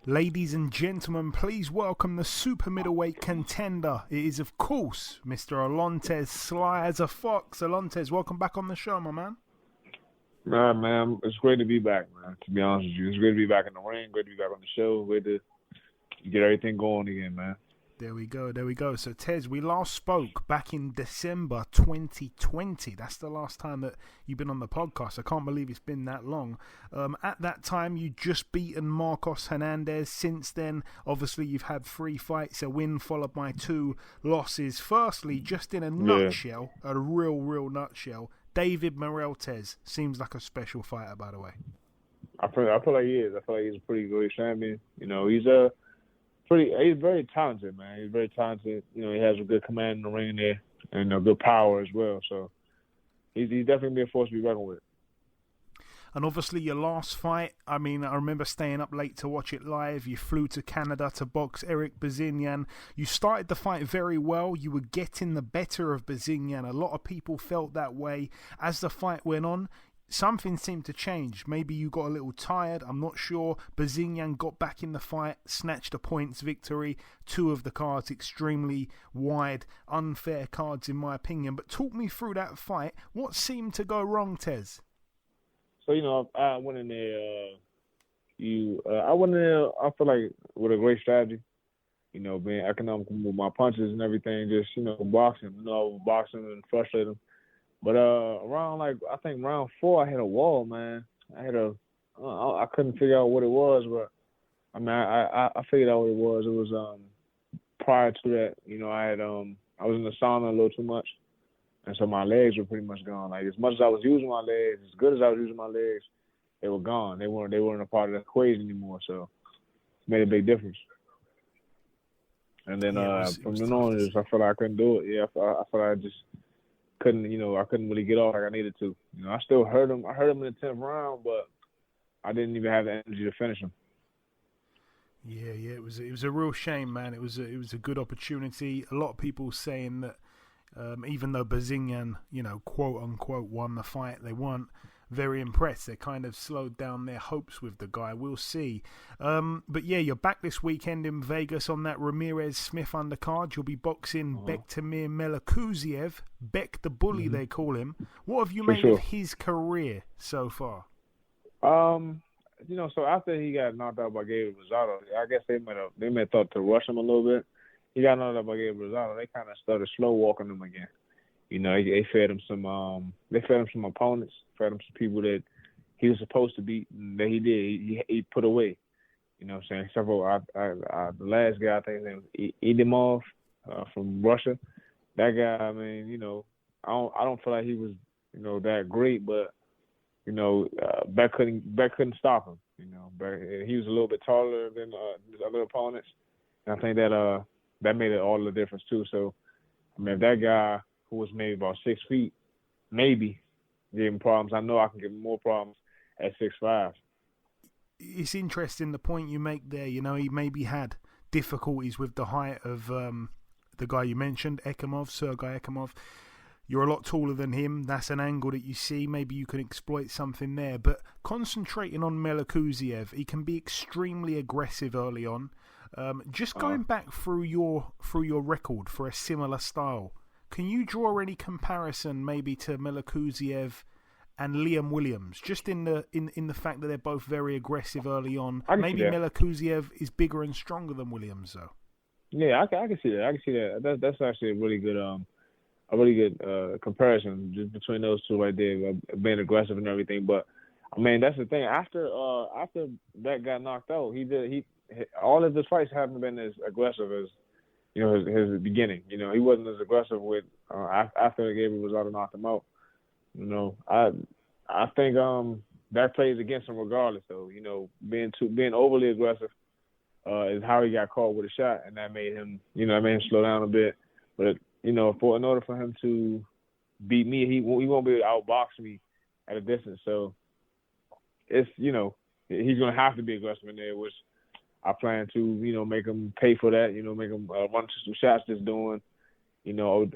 Ladies and gentlemen, please welcome the super middleweight contender. It is, of course, Mr. Alantez, sly as a fox. Alantez, welcome back on the show, my man. Man, it's great to be back, man. To be honest with you, it's great to be back in the ring. Great to be back on the show. Great to get everything going again, man. There we go. So, Tez, we last spoke back in December 2020. That's the last time that you've been on the podcast. I can't believe it's been that long. At that time, you just beaten Marcos Hernandez. Since then, obviously, you've had 3 fights, a win followed by 2 losses. Firstly, just in a nutshell, a real nutshell, David Morel-Tez seems like a special fighter, by the way. I feel like he is. I feel like he's a pretty great champion. You know, he's very talented, man. He's very talented. You know, he has a good command in the ring there and a good power as well. So he's definitely a force to be reckoned with. And obviously your last fight, I mean, I remember staying up late to watch it live. You flew to Canada to box Eric Bazinyan. You started the fight very well. You were getting the better of Bazinyan. A lot of people felt that way. As the fight went on, something seemed to change. Maybe you got a little tired. I'm not sure. Bazinyan got back in the fight, snatched a points victory. 2 of the cards extremely wide, unfair cards in my opinion. But talk me through that fight. What seemed to go wrong, Tez? So, you know, I went in there. I went in there, I feel like, with a great strategy. You know, being economical with my punches and everything. Just, you know, boxing and frustrate him. But around round 4, I hit a wall, man. I couldn't figure out what it was, but I mean, I figured out what it was. It was prior to that, you know, I was in the sauna a little too much, and so my legs were pretty much gone. Like as much as I was using my legs, as good as I was using my legs, they were gone. They weren't a part of the equation anymore. So it made a big difference. And then from then on, I felt like I couldn't do it. Yeah, I felt like I just couldn't really get off like I needed to. You know, I still hurt him. I hurt him in the 10th round, but I didn't even have the energy to finish him. Yeah, it was a real shame, man. It was a good opportunity. A lot of people saying that even though Bazinyan, you know, quote unquote, won the fight, they weren't very impressed. They kind of slowed down their hopes with the guy. We'll see. But yeah, you're back this weekend in Vegas on that Ramirez-Smith undercard. You'll be boxing Bektamir Melikuziev, Beck the Bully, they call him. What have you made of his career so far? You know, so after he got knocked out by Gabriel Rosado, I guess they may have thought to rush him a little bit. He got knocked out by Gabriel Rosado. They kind of started slow walking him again. You know, they fed him some opponents, fed him some people that he was supposed to beat, and that he did. He put away. You know what I'm saying? Except for the last guy, I think his name was Edimov from Russia. That guy, I mean, you know, I don't feel like he was, you know, that great, but you know, Beck couldn't stop him. You know, he was a little bit taller than his other opponents, and I think that made it all the difference too. So, I mean, if that guy who was maybe about 6 feet, maybe gave him problems, I know I can give him more problems at 6'5". It's interesting the point you make there. You know, he maybe had difficulties with the height of the guy you mentioned, Sergei Ekimov. You're a lot taller than him. That's an angle that you see. Maybe you can exploit something there. But concentrating on Melikuziev, he can be extremely aggressive early on. Just going back through your record for a similar style, can you draw any comparison maybe to Melikuziev and Liam Williams? Just in the fact that they're both very aggressive early on. Maybe Melikuziev is bigger and stronger than Williams, though. Yeah, I can see that. That's actually a really good comparison just between those two right there, being aggressive and everything. But I mean, that's the thing. After that got knocked out, all of his fights haven't been as aggressive as, you know, his beginning. You know, he wasn't as aggressive with after Gabriel Rosado knocked him out. You know, I think that plays against him regardless. Though, you know, being overly aggressive is how he got caught with a shot, and that made him slow down a bit. But you know, in order for him to beat me, he won't be able to outbox me at a distance. So it's, you know, he's gonna have to be aggressive in there, which I plan to, you know, make him pay for that. You know, make him run some shots just doing, you know,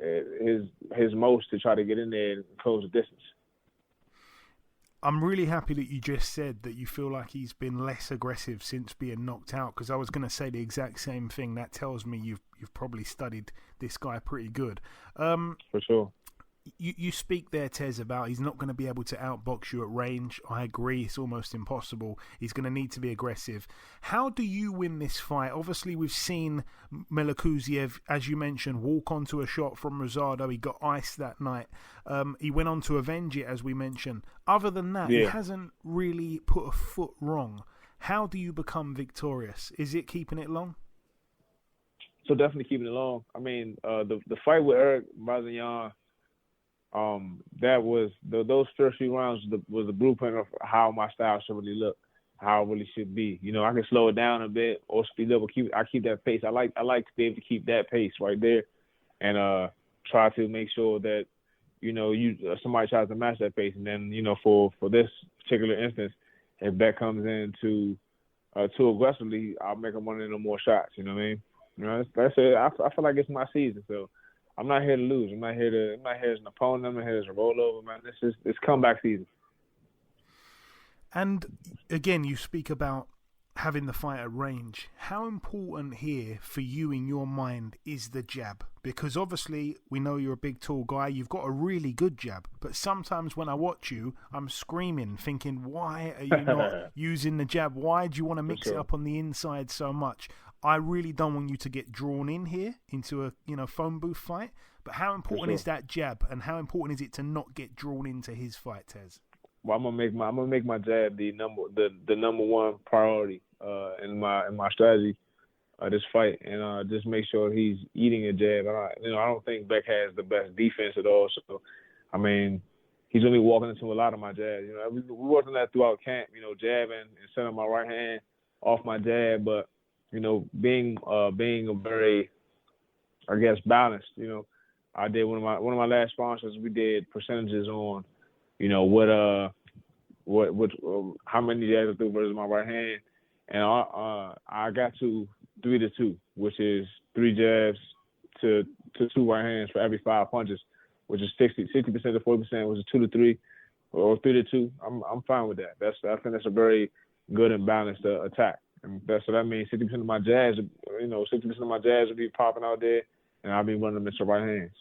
his most to try to get in there and close the distance. I'm really happy that you just said that you feel like he's been less aggressive since being knocked out, because I was going to say the exact same thing. That tells me you've probably studied this guy pretty good. For sure. You speak there, Tez, about he's not going to be able to outbox you at range. I agree, it's almost impossible. He's going to need to be aggressive. How do you win this fight? Obviously, we've seen Melikuziev, as you mentioned, walk onto a shot from Rosado. He got iced that night. He went on to avenge it, as we mentioned. Other than that, he hasn't really put a foot wrong. How do you become victorious? Is it keeping it long? So definitely keeping it long. I mean, the fight with Eric Bazinyan, that was those first few rounds was the blueprint of how my style should really look, how it really should be. You know, I can slow it down a bit or speed up, but I keep that pace. I like to be able to keep that pace right there, and try to make sure that, you know, somebody tries to match that pace, and then, you know, for this particular instance, if Beck comes in too aggressively, I'll make him one of no more shots. You know what I mean? You know, that's it. I feel like it's my season, so I'm not here to lose. I'm not here as an opponent. I'm not here as a rollover, man. It's comeback season. And again, you speak about having the fight at range. How important here for you in your mind is the jab? Because obviously we know you're a big, tall guy. You've got a really good jab. But sometimes when I watch you, I'm screaming, thinking, why are you not using the jab? Why do you want to mix it up on the inside so much? I really don't want you to get drawn in here into a phone booth fight. But how important is that jab, and how important is it to not get drawn into his fight, Tez? Well, I'm gonna make my jab the number one priority in my strategy this fight, and just make sure he's eating a jab. I don't think Beck has the best defense at all. So, I mean, he's only walking into a lot of my jabs. You know, we worked on that throughout camp. You know, jabbing and setting my right hand off my jab, but you know, being a very, I guess, balanced. You know, I did one of my last sponsors. We did percentages on, you know, how many jabs I threw versus my right hand, and I got to 3-2, which is 3 jabs to 2 right hands for every 5 punches, which is 60% to 40%, which is 2-3 or 3-2. I'm fine with that. I think that's a very good and balanced attack. And so that means 60% of my jabs, 60% of my jabs will be popping out there, and I'll be running them into right hands.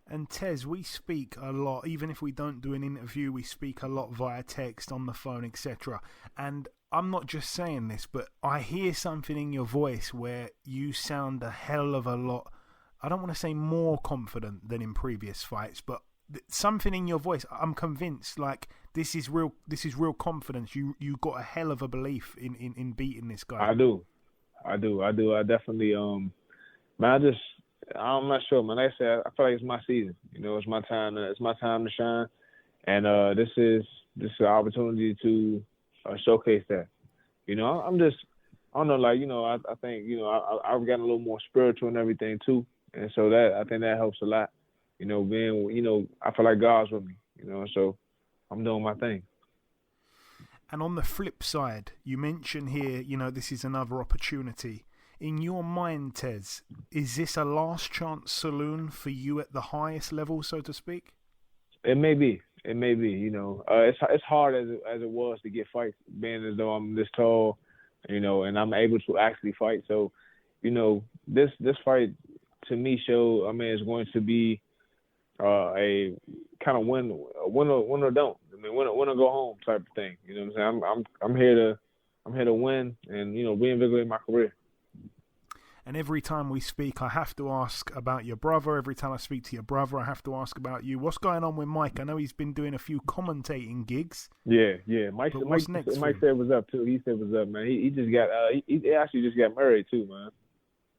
And Tez, we speak a lot, even if we don't do an interview, we speak a lot via text, on the phone, etc. And I'm not just saying this, but I hear something in your voice where you sound a hell of a lot, I don't want to say more confident than in previous fights, but something in your voice, I'm convinced, like, this is real confidence. You got a hell of a belief in beating this guy. I do. I definitely, man, I'm not sure, man. Like I said, I feel like it's my season. You know, it's my time to shine. And this is an opportunity to showcase that. You know, I don't know, like, you know, I think, you know, I've gotten a little more spiritual and everything too. And so I think that helps a lot. You know, I feel like God's with me, you know, so I'm doing my thing. And on the flip side, you mentioned here, you know, this is another opportunity. In your mind, Tez, is this a last chance saloon for you at the highest level, so to speak? It may be. You know, it's hard as it was to get fights, being as though I'm this tall, you know, and I'm able to actually fight. So, you know, this fight to me is going to be a kind of win or don't. I mean, win or go home type of thing. You know what I'm saying? I'm here to win and, you know, reinvigorate my career. And every time we speak, I have to ask about your brother. Every time I speak to your brother, I have to ask about you. What's going on with Mike? I know he's been doing a few commentating gigs. Yeah. Mike said was up too. He said was up, man. He just got he actually just got married too, man.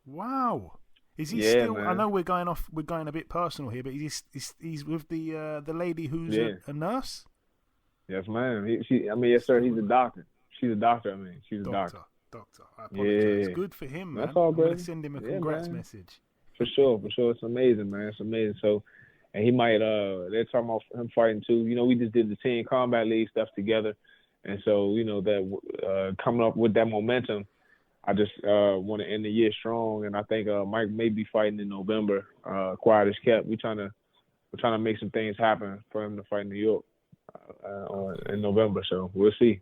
Wow. Is he still? Man. I know we're going a bit personal here, but he's with the lady who's a nurse. Yes, ma'am. Yes, sir. He's a doctor. She's a doctor. She's a doctor. Doctor. I apologize. Yeah. Good for him, man. That's all good. I'm gonna send him a congrats message. For sure. It's amazing, man. It's amazing. So, and he might. They're talking about him fighting too. You know, we just did the Team Combat League stuff together, and so, you know, that coming up with that momentum, I just want to end the year strong, and I think Mike may be fighting in November. Quiet as kept. We're trying to make some things happen for him to fight in New York. in November. So we'll see.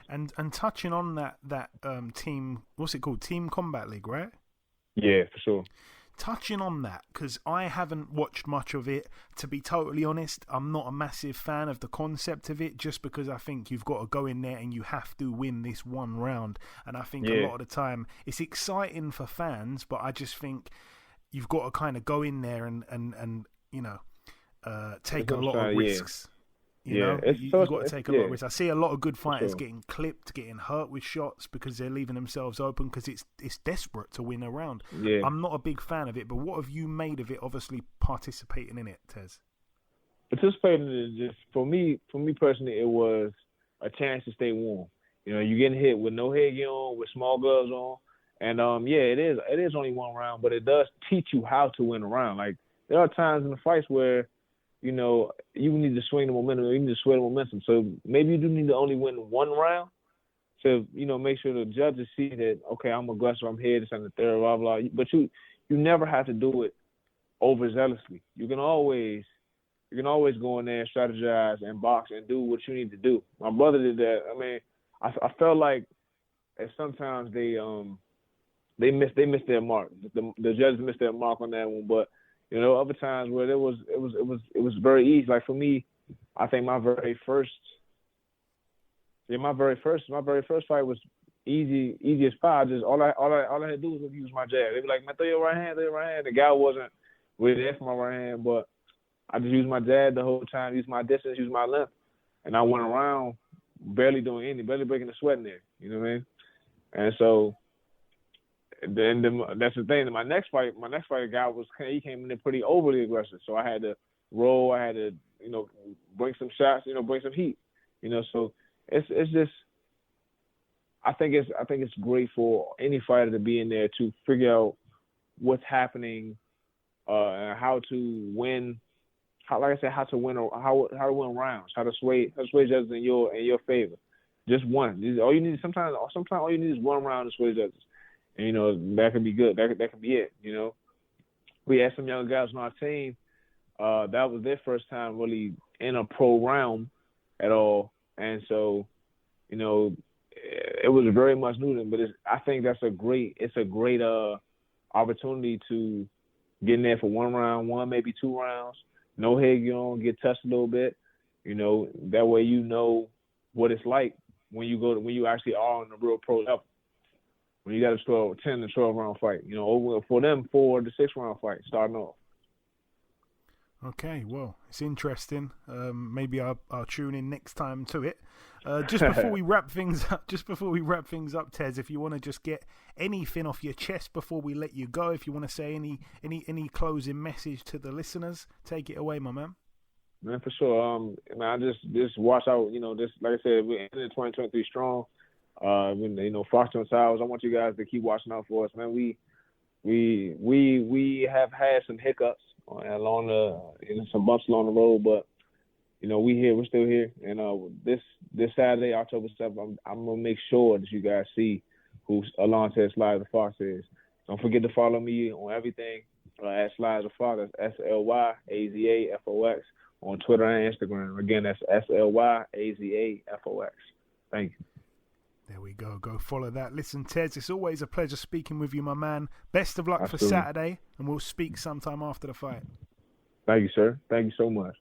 And touching on that team, what's it called? Team Combat League, right? Yeah, for sure. Touching on that, because I haven't watched much of it. To be totally honest, I'm not a massive fan of the concept of it, just because I think you've got to go in there and you have to win this one round. And I think a lot of the time it's exciting for fans, but I just think you've got to kind of go in there and you know, take a lot of risks. You know, you've got to take a lot of risks. I see a lot of good fighters getting clipped, getting hurt with shots because they're leaving themselves open because it's desperate to win a round. Yeah. I'm not a big fan of it, but what have you made of it? Obviously, participating in it, Tez. Participating in it, just for me personally, it was a chance to stay warm. You know, you're getting hit with no headgear on, with small gloves on, and it is only one round, but it does teach you how to win a round. Like there are times in the fights where, you know, you need to swing the momentum, you need to sway the momentum. So maybe you do need to only win one round to, you know, make sure the judges see that, okay, I'm aggressive, I'm here, this and the third, blah, blah. But you never have to do it overzealously. You can always go in there and strategize and box and do what you need to do. My brother did that. I mean, I felt like sometimes they missed their mark. The judges missed their mark on that one, but you know, other times where it was very easy. Like for me, I think my very first fight was easy as pie. Just all I had to do was use my jab. They'd be like, man, throw your right hand. The guy wasn't really there for my right hand, but I just used my jab the whole time, used my distance, used my length, and I went around barely doing anything, barely breaking a sweat in there. You know what I mean? And so. Then that's the thing. My next fight guy he came in there pretty overly aggressive. So I had to roll. I had to, you know, bring some shots. You know, bring some heat. You know, so it's just. I think it's great for any fighter to be in there to figure out what's happening, and how to win. How to win rounds. How to sway judges in your favor. Just one. All you need sometimes all you need is one round to sway judges. And, you know, that can be good. That can be it, you know. We had some young guys on our team. That was their first time really in a pro round at all. And so, you know, it was very much new to them. But I think it's a great opportunity to get in there for one round, maybe 2 rounds. No headgear on, get touched a little bit. You know, that way you know what it's like when you actually are on the real pro level. When you got a 10 to 12 round fight, you know, for them 4 to 6 round fight starting off. Okay, well, it's interesting. Maybe I'll tune in next time to it. Just before we wrap things up, Tez, if you want to just get anything off your chest before we let you go, if you want to say any closing message to the listeners, take it away, my man. Man, for sure. Man, I just watch out. You know, this, like I said, we're in 2023 strong. You know, Foster and Sowers, I want you guys to keep watching out for us, man. We have had some hiccups along some bumps along the road, but you know, we're still here. And this Saturday, October 7th, I'm gonna make sure that you guys see who Alantez Slyaz the Fox is. Don't forget to follow me on everything at Slyaz the Fox. That's SLYAZAFOX on Twitter and Instagram. Again, that's SLYAZAFOX. Thank you. There we go. Go follow that. Listen, Tez, it's always a pleasure speaking with you, my man. Best of luck for Saturday, and we'll speak sometime after the fight. Thank you, sir. Thank you so much.